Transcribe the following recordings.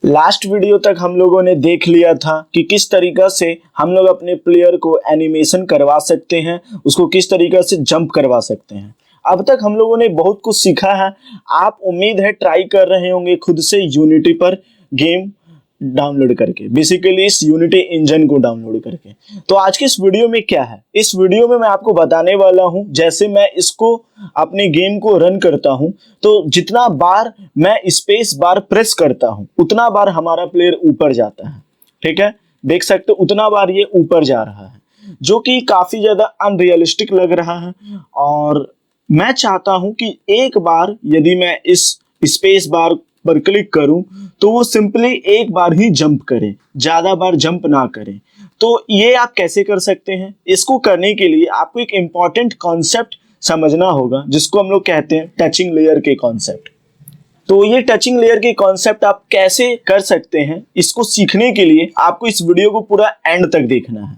Last video तक हम लोगों ने देख लिया था कि किस तरीका से हम लोग अपने प्लेयर को एनिमेशन करवा सकते हैं, उसको किस तरीका से जंप करवा सकते हैं। अब तक हम लोगों ने बहुत कुछ सीखा है। आप उम्मीद है ट्राई कर रहे होंगे खुद से यूनिटी पर गेम डाउनलोड करके, बेसिकली इस यूनिटी इंजन को डाउनलोड करके। तो आज की इस वीडियो में क्या है, इस वीडियो में मैं आपको बताने वाला हूं जैसे मैं इसको अपने गेम को रन करता हूं तो जितना बार मैं स्पेस बार प्रेस करता हूं उतना बार हमारा प्लेयर ऊपर जाता है। ठीक है, देख सकते हो उतना बार ये ऊपर जा रहा है, जो कि काफी ज्यादा अनरियलिस्टिक लग रहा है। और मैं चाहता हूं कि एक बार यदि मैं इस स्पेस बार पर क्लिक करूं तो वो सिंपली एक बार ही जंप करे, ज्यादा बार जंप ना करे। तो ये आप कैसे कर सकते हैं? इसको करने के लिए आपको एक इंपॉर्टेंट कॉन्सेप्ट समझना होगा जिसको हम लोग कहते हैं टचिंग लेयर के कॉन्सेप्ट। तो ये टचिंग लेयर के कॉन्सेप्ट आप कैसे कर सकते हैं, इसको सीखने के लिए आपको इस वीडियो को पूरा एंड तक देखना है।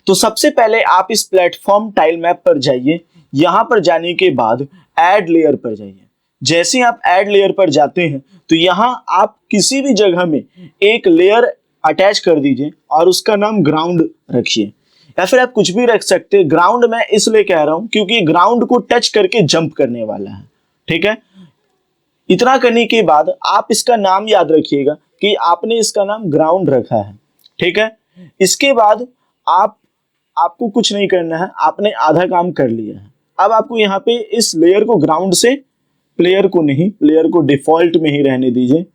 तो सबसे पहले आप इस प्लेटफॉर्म टाइल मैप पर जाइए। यहां पर जाने के बाद ऐड लेयर पर जाइए। जैसे आप ऐड लेयर पर जाते हैं तो यहां आप किसी भी जगह में एक लेयर अटैच कर दीजिए और उसका नाम ग्राउंड रखिए, या फिर आप कुछ भी रख सकते हैं। ग्राउंड मैं इसलिए कह रहा हूं क्योंकि ग्राउंड को टच करके जंप करने वाला है। ठीक है, इतना करने के बाद आप इसका नाम याद रखिएगा कि आपने इसका नाम ग्राउंड रखा है। ठीक है, इसके बाद आपको कुछ नहीं करना है, आपने आधा काम कर लिया है। अब आपको यहाँ पे इस लेयर को ग्राउंड से, प्लेयर को नहीं, प्लेयर को डिफॉल्ट में ही रहने दीजिए।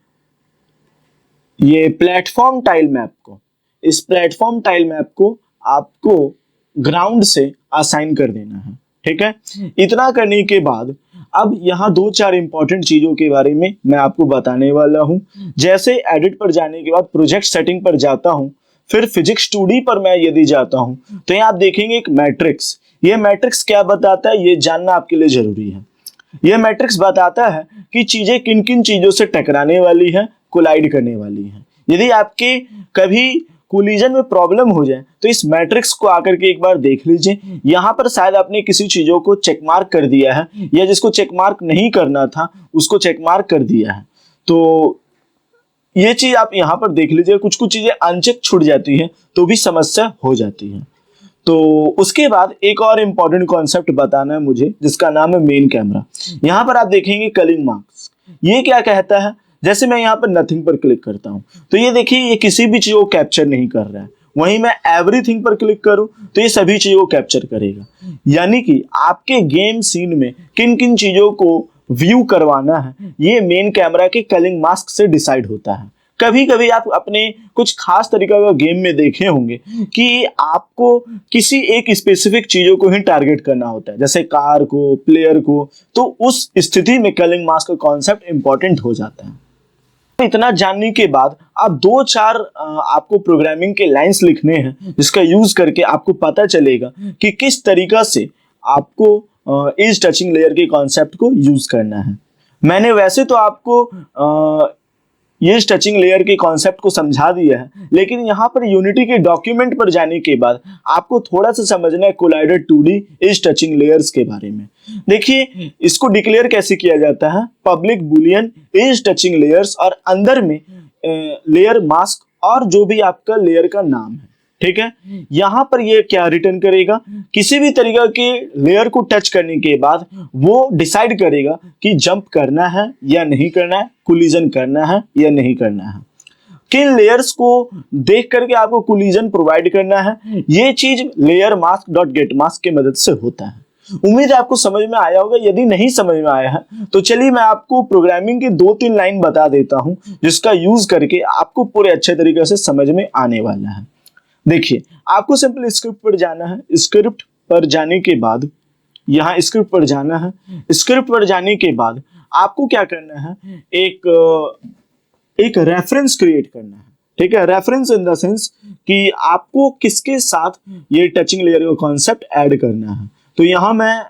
ये प्लेटफॉर्म टाइल मैप को, इस प्लेटफॉर्म टाइल मैप को आपको ग्राउंड से असाइन कर देना है। ठीक है, इतना करने के बाद अब यहाँ दो चार इंपॉर्टेंट चीजों के बारे में मैं आपको बताने वाला हूं। जैसे एडिट पर जाने के बाद प्रोजेक्ट सेटिंग पर जाता हूं, फिर फिजिक्स 2D पर मैं यदि जाता हूं तो यहाँ आप देखेंगे एक मैट्रिक्स। ये मैट्रिक्स क्या बताता है ये जानना आपके लिए जरूरी है। यह मैट्रिक्स बताता है कि चीजें किन किन चीजों से टकराने वाली हैं, कोलाइड करने वाली हैं। यदि आपके कभी कोलिजन में प्रॉब्लम हो जाए तो इस मैट्रिक्स को आकर के एक बार देख लीजिए। यहां पर शायद आपने किसी चीजों को चेक मार्क कर दिया है, या जिसको चेक मार्क नहीं करना था उसको चेक मार्क कर दिया है। तो ये चीज आप यहां पर देख लीजिए। कुछ कुछ चीजें अनचेक छूट जाती हैं तो भी समस्या हो जाती है। तो उसके बाद एक और इंपॉर्टेंट कॉन्सेप्ट बताना है मुझे, जिसका नाम है मेन कैमरा। यहां पर आप देखेंगे कलिंग मार्क्स। ये क्या कहता है? जैसे मैं यहां पर नथिंग पर क्लिक करता हूं तो ये देखिए ये किसी भी चीज को कैप्चर नहीं कर रहा है। वहीं मैं एवरीथिंग पर क्लिक करूं तो ये सभी चीजों को कैप्चर करेगा। यानी कि आपके गेम सीन में किन किन चीजों को व्यू करवाना है ये मेन कैमरा के कलिंग मास्क से डिसाइड होता है। कभी कभी आप अपने कुछ खास तरीका का गेम में देखे होंगे कि आपको किसी एक स्पेसिफिक चीजों को ही टारगेट करना होता है, जैसे कार को, प्लेयर को। तो उस स्थिति में कलिंग मास्क का कॉन्सेप्ट इंपॉर्टेंट हो जाता है। इतना जानने के बाद आप दो चार आपको प्रोग्रामिंग के लाइंस लिखने हैं जिसका यूज करके आपको पता चलेगा कि किस तरीका से आपको इस टचिंग लेयर के कॉन्सेप्ट को यूज करना है। मैंने वैसे तो आपको ये टचिंग लेयर के कॉन्सेप्ट को समझा दिया है, लेकिन यहाँ पर यूनिटी के डॉक्यूमेंट पर जाने के बाद आपको थोड़ा सा समझना है collider 2D is touching layers के बारे में। देखिए इसको डिक्लेयर कैसे किया जाता है, public Boolean is touching layers और अंदर में लेयर मास्क और जो भी आपका लेयर का नाम है। ठीक है, यहां पर ये क्या रिटर्न करेगा, किसी भी तरीका के लेयर को टच करने के बाद वो डिसाइड करेगा कि जंप करना है या नहीं करना है, कोलिजन करना है या नहीं करना है, किन लेयर्स को देख करके आपको कोलिजन प्रोवाइड करना है। ये चीज layer mask dot gate mask की मदद से होता है। उम्मीद है आपको समझ में आया होगा। यदि नहीं समझ में आया है तो चलिए मैं आपको प्रोग्रामिंग की दो तीन लाइन बता देता हूं जिसका यूज करके आपको पूरे अच्छे तरीके से समझ में आने वाला है। देखिए आपको सिंपल स्क्रिप्ट पर जाना है। स्क्रिप्ट पर जाने के बाद यहाँ स्क्रिप्ट पर जाना है। स्क्रिप्ट पर जाने के बाद आपको क्या करना है, एक रेफरेंस क्रिएट करना है। ठीक है, रेफरेंस इन द सेंस कि आपको किसके साथ ये टचिंग लेयर का कॉन्सेप्ट ऐड करना है। तो यहाँ मैं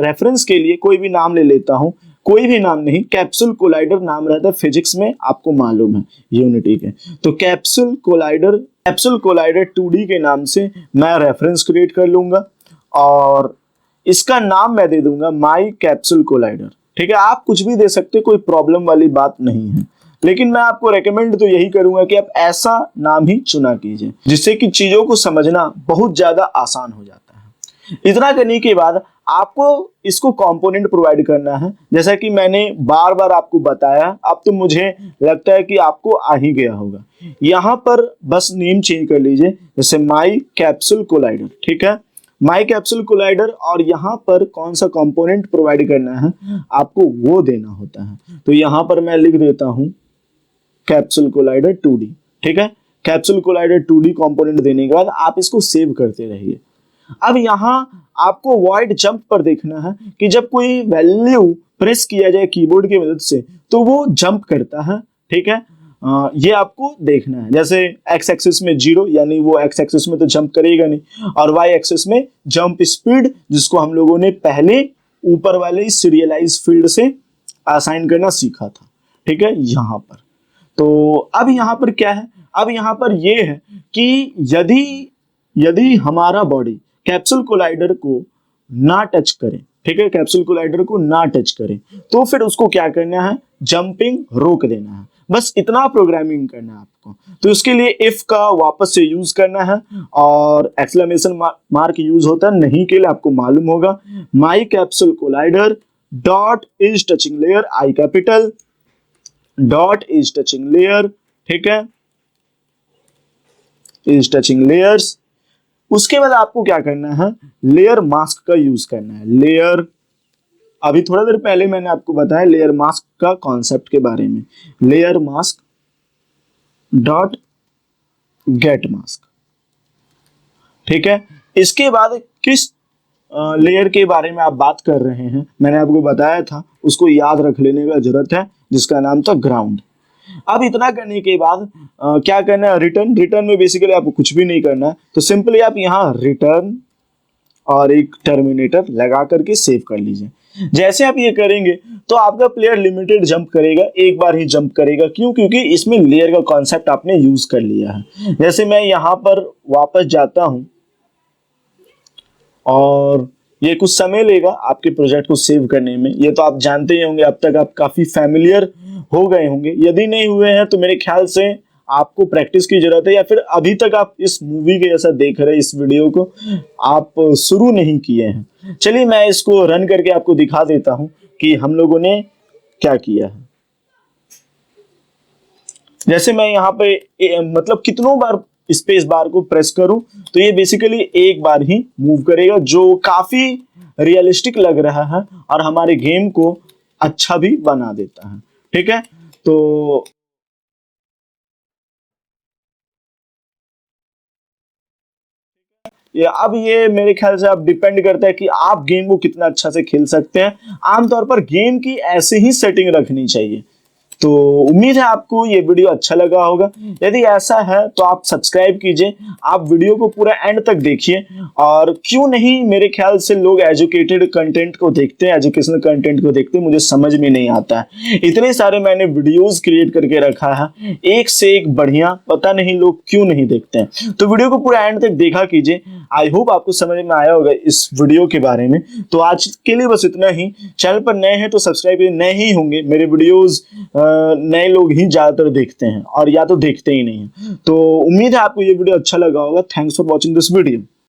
रेफरेंस के लिए कोई भी नाम ले लेता हूँ, कोई भी नाम नहीं, कैप्सूल कोलाइडर नाम रहता है फिजिक्स में, आपको मालूम है यूनिटी के। तो कैप्सूल कोलाइडर 2D के नाम से मैं रेफरेंस क्रिएट कर लूंगा और इसका नाम मैं दे दूंगा माई कैप्सूल कोलाइडर। ठीक है, आप कुछ भी दे सकते, कोई प्रॉब्लम वाली बात नहीं है। लेकिन मैं आपको रेकमेंड तो यही करूंगा कि आप ऐसा नाम ही चुना कीजिए, जिससे कि चीजों को समझना बहुत ज्यादा आसान हो जाता है। इतना करने के बाद आपको इसको कंपोनेंट प्रोवाइड करना है, जैसा कि मैंने बार बार आपको बताया। अब तो मुझे लगता है कि आपको आ ही गया होगा। यहाँ पर बस नेम चेंज कर लीजिए, जैसे माई कैप्सूल कोलाइडर, ठीक है, माई कैप्सूल कोलाइडर। और यहाँ पर कौन सा कंपोनेंट प्रोवाइड करना है आपको वो देना होता है। तो यहाँ पर मैं लिख देता हूँ कैप्सूल कोलाइडर 2D, ठीक है। कैप्सूल कोलाइडर 2D कंपोनेंट देने के बाद आप इसको सेव करते रहिए। अब यहाँ आपको वॉइड जंप पर देखना है कि जब कोई वैल्यू प्रेस किया जाए कीबोर्ड की मदद से तो वो जंप करता है, ठीक है। ये आपको देखना है। जैसे एक्स एक्सिस में 0 यानी वो एक्स एक्सिस में तो जंप करेगा नहीं, और वाई एक्सिस में जंप स्पीड, जिसको हम लोगों ने पहले ऊपर वाले सीरियलाइज फील्ड से असाइन करना सीखा था, ठीक है। यहाँ पर तो अब यहाँ पर क्या है, अब यहाँ पर ये है कि यदि हमारा बॉडी कैप्सूल कोलाइडर को ना टच करे, ठीक है, कैप्सूल कोलाइडर को ना टच करे, तो फिर उसको क्या करना है, जंपिंग रोक देना है। बस इतना प्रोग्रामिंग करना है आपको। तो इसके लिए इफ का वापस से यूज करना है, और एक्सक्लेमेशन मार्क यूज होता है नहीं के लिए आपको मालूम होगा। My capsule collider dot is touching layer, I capital, dot is touching layer, ठीक है, इज टचिंग लेयर्स। उसके बाद आपको क्या करना है, लेयर मास्क का यूज करना है। लेयर, अभी थोड़ा देर पहले मैंने आपको बताया लेयर मास्क का कॉन्सेप्ट के बारे में। Layer mask dot gate mask, ठीक है। इसके बाद किस लेयर के बारे में आप बात कर रहे हैं मैंने आपको बताया था, उसको याद रख लेने का जरूरत है, जिसका नाम था ग्राउंड। अब इतना करने के बाद क्या करना है, रिटर्न में बेसिकली आपको कुछ भी नहीं करना है। तो सिंपली आप यहाँ रिटर्न और एक टर्मिनेटर लगा करके सेव कर लीजिए। जैसे आप ये करेंगे तो आपका प्लेयर लिमिटेड जंप करेगा, एक बार ही जंप करेगा। क्यों? क्योंकि इसमें लेयर का कॉन्सेप्ट आपने यूज कर लिया है। जैसे मैं यहाँ पर वापस जाता हूं, और ये कुछ समय लेगा आपके प्रोजेक्ट को सेव करने में, ये तो आप जानते ही होंगे, अब तक आप काफी फैमिलियर हो गए होंगे। यदि नहीं हुए हैं तो मेरे ख्याल से आपको प्रैक्टिस की जरूरत है, या फिर अभी तक आप इस मूवी के जैसा देख रहे हैं इस वीडियो को, आप शुरू नहीं किए हैं। चलिए मैं इसको रन करके आपको दिखा देता हूं कि हम लोगों ने क्या किया है। जैसे मैं यहाँ पे मतलब कितनों बार स्पेस बार को प्रेस करूं तो ये बेसिकली एक बार ही मूव करेगा, जो काफी रियलिस्टिक लग रहा है और हमारे गेम को अच्छा भी बना देता है, ठीक है। तो अब ये मेरे ख्याल से अब डिपेंड करता है कि आप गेम को कितना अच्छा से खेल सकते हैं। आमतौर पर गेम की ऐसे ही सेटिंग रखनी चाहिए। तो उम्मीद है आपको ये वीडियो अच्छा लगा होगा। यदि ऐसा है तो आप सब्सक्राइब कीजिए, आप वीडियो को पूरा एंड तक देखिए। और क्यों नहीं, मेरे ख्याल से लोग एजुकेटेड कंटेंट को देखते हैं, एजुकेशनल कंटेंट को देखते हैं, मुझे समझ में नहीं आता है। इतने सारे मैंने वीडियोस क्रिएट करके रखा है, एक से एक बढ़िया, पता नहीं लोग क्यों नहीं देखते हैं। तो वीडियो को पूरा एंड तक देखा कीजिए। आई होप आपको समझ में आया होगा इस वीडियो के बारे में। तो आज के लिए बस इतना ही। चैनल पर नए हैं तो सब्सक्राइब कीजिए, नए ही होंगे, मेरे वीडियोस नए लोग ही ज्यादातर देखते हैं, और या तो देखते ही नहीं है। तो उम्मीद है आपको ये वीडियो अच्छा लगा होगा। Thanks for watching this video.